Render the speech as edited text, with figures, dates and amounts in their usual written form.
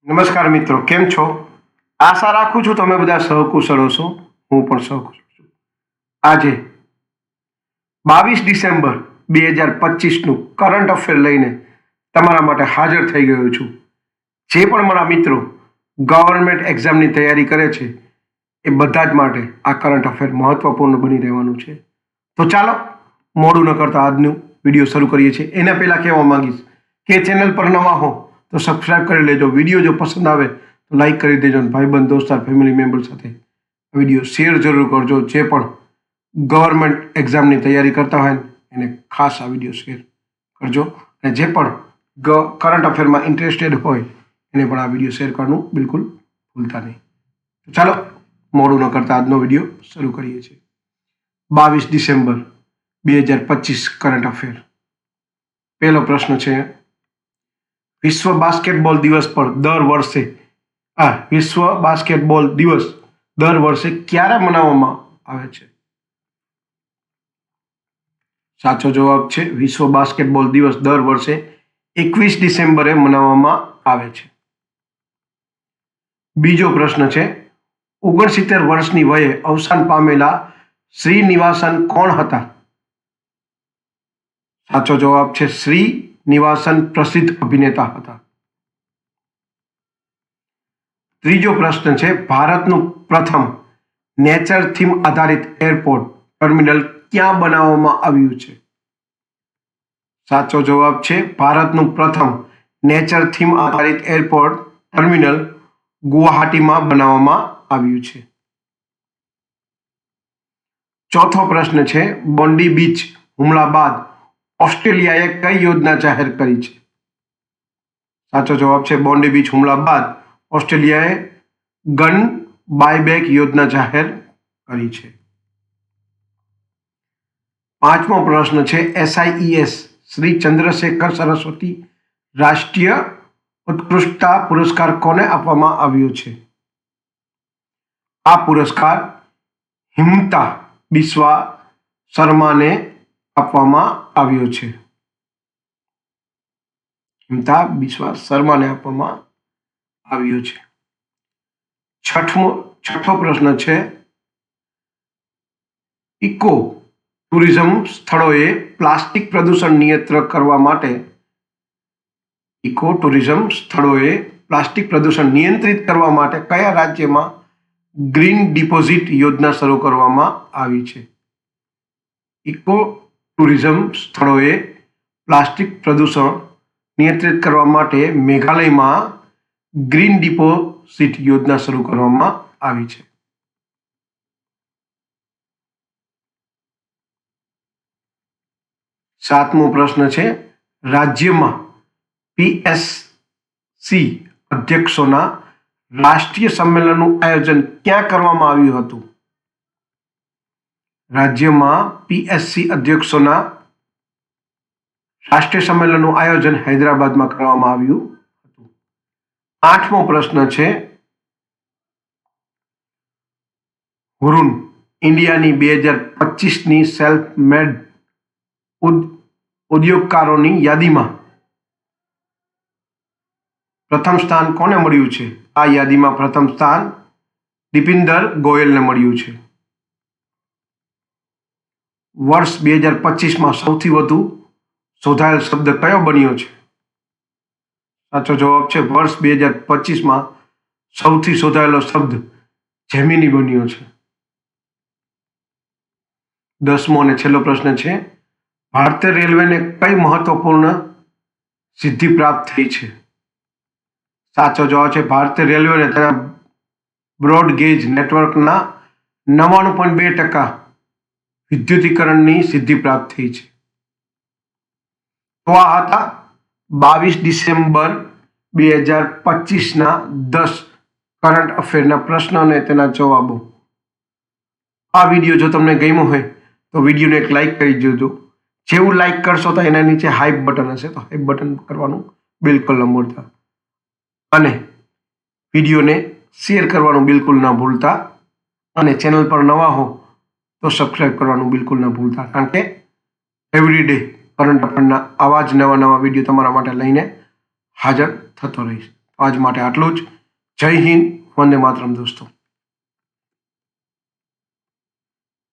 નમસ્કાર મિત્રો, કેમ છો? આશા રાખું છું તમે બધા સહકુશળ છો. હું પણ સહકુશળ છું. આજે 22 ડિસેમ્બર 2025નું કરંટ અફેર લઈને તમારા માટે હાજર થઈ ગયો છું. જે પણ મારા મિત્રો ગવર્મેન્ટ એક્ઝામની તૈયારી કરે છે એ બધા જ માટે આ કરંટ અફેર મહત્વપૂર્ણ બની રહેવાનું છે. તો ચાલો મોડું ન કરતા આજનું વિડીયો શરૂ કરીએ છીએ. એના પહેલાં કહેવા માંગીશ કે ચેનલ પર નવા હો તો સબસ્ક્રાઇબ કરી લેજો. વિડીયો જો પસંદ આવે તો લાઈક કરી દેજો. ભાઈબંધ, દોસ્તાર, ફેમિલી મેમ્બર સાથે વિડીયો શેર જરૂર કરજો. જે પણ ગવર્મેન્ટ એક્ઝામની તૈયારી કરતા હોય એને ખાસ આ વિડીયો શેર કરજો. અને જે પણ કરંટ અફેરમાં ઇન્ટરેસ્ટેડ હોય એને પણ આ વિડીયો શેર કરવાનું બિલકુલ ભૂલતા નહીં. તો ચાલો મોડું ન કરતા આજનો વિડીયો શરૂ કરીએ છીએ. 22 ડિસેમ્બર 2025 કરંટ અફેર. પહેલો પ્રશ્ન છે, વિશ્વ બાસ્કેટબોલ દિવસ પર વિશ્વ બાસ્કેટબોલ દિવસ દર વર્ષે ક્યારે મનાવવામાં આવે છે? સાચો જવાબ છે વિશ્વ બાસ્કેટબોલ દિવસ દર વર્ષે 21 ડિસેમ્બરે મનાવવામાં આવે છે. બીજો પ્રશ્ન છે, 69 વર્ષની વયે અવસાન પામેલા શ્રીનિવાસન કોણ હતા? સાચો જવાબ છે શ્રીનિવાસન પ્રસિદ્ધ અભિનેતા હતા. ત્રીજો પ્રશ્ન છે, ભારતનું પ્રથમ નેચર થીમ આધારિત એરપોર્ટ ટર્મિનલ ક્યાં બનાવવામાં આવ્યું છે? સાચો જવાબ છે ભારતનું પ્રથમ નેચર થીમ આધારિત એરપોર્ટ ટર્મિનલ ગુવાહાટીમાં બનાવવામાં આવ્યું છે. ચોથો પ્રશ્ન છે, બોન્ડી બીચ હુમલા બાદ ઓસ્ટ્રેલિયાએ કઈ યોજના જાહેર કરી છે? સાચો જવાબ છે બોન્ડી બીચ હુમલા બાદ ઓસ્ટ્રેલિયાએ ગન બાયબેક યોજના જાહેર કરી છે. પાંચમો પ્રશ્ન છે, SIES શ્રી ચંદ્રશેખર સરસ્વતી રાષ્ટ્રીય ઉત્કૃષ્ટતા પુરસ્કાર કોને આપવામાં આવ્યો છે? આ પુરસ્કાર હિમતા બિસ્વા શર્માને આપવામાં આવ્યો છે. હિમતા બિસ્વા શર્માને આપવામાં આવ્યો છે. છઠ્ઠો પ્રશ્ન છે, ઇકો ટુરિઝમ સ્થળોએ પ્લાસ્ટિક પ્રદૂષણ નિયંત્રણ કરવા માટે નિયંત્રિત કરવા માટે કયા રાજ્યમાં ગ્રીન ડિપોઝિટ યોજના શરૂ કરવામાં આવી છે? ઇકો ટુરિઝમ સ્થળોએ પ્લાસ્ટિક પ્રદૂષણ નિયંત્રિત કરવા માટે મેઘાલયમાં ગ્રીન ડિપોઝિટ યોજના શરૂ કરવામાં આવી છે. સાતમો પ્રશ્ન છે, રાજ્યમાં PSC અધ્યક્ષોના રાષ્ટ્રીય સંમેલનનું આયોજન ક્યાં કરવામાં આવ્યું હતું? રાજ્યમાં PSC અધ્યક્ષોના રાષ્ટ્રીય સંમેલનનું આયોજન હૈદરાબાદમાં કરવામાં આવ્યું હતું. આઠમો પ્રશ્ન છે, હુરુન ઇન્ડિયાની 2025ની સેલ્ફ મેડ ઉદ્યોગકારોની યાદીમાં પ્રથમ સ્થાન કોને મળ્યું છે? આ યાદીમાં પ્રથમ સ્થાન દીપિંદર ગોયલને મળ્યું છે. વર્ષ 2025માં સૌથી વધુ શોધાયેલ શબ્દ કયો બન્યો છે? સાચો જવાબ છે વર્ષ 2025માં સૌથી શોધાયેલો શબ્દ જેમિની બન્યો છે. 10મો અને છેલ્લો પ્રશ્ન છે, ભારતીય રેલવેને કઈ મહત્વપૂર્ણ સિદ્ધિ પ્રાપ્ત થઈ છે? સાચો જવાબ છે ભારતીય રેલવેને તેના બ્રોડ ગેજ નેટવર્કના 99.2% વિદ્યુતીકરણની સિદ્ધિ પ્રાપ્ત થઈ છે. તો આ હતા 22 ડિસેમ્બર 2025ના 10 કરંટ અફેરના પ્રશ્ન અને તેના જવાબો. આ વિડીયો જો તમને ગમ્યો હોય તો વિડીયોને એક લાઈક કરી દેજો. જેવું લાઈક કરશો તો એના નીચે હાઈપ બટન હશે તો હાઈપ બટન કરવાનું બિલકુલ ન ભૂલતા. અને વિડીયોને શેર કરવાનું બિલકુલ ના ભૂલતા. અને ચેનલ પર નવા હો તો સબસ્ક્રાઈબ કરવાનું બિલકુલ ના ભૂલતા. કારણ કે એવરીડે કરંટ અફેરના આવા જ નવા વિડીયો તમારા માટે લઈને હાજર થતો રહીશ. આજ માટે આટલું જ. જય હિન્દ, વંદે માતરમ દોસ્તો.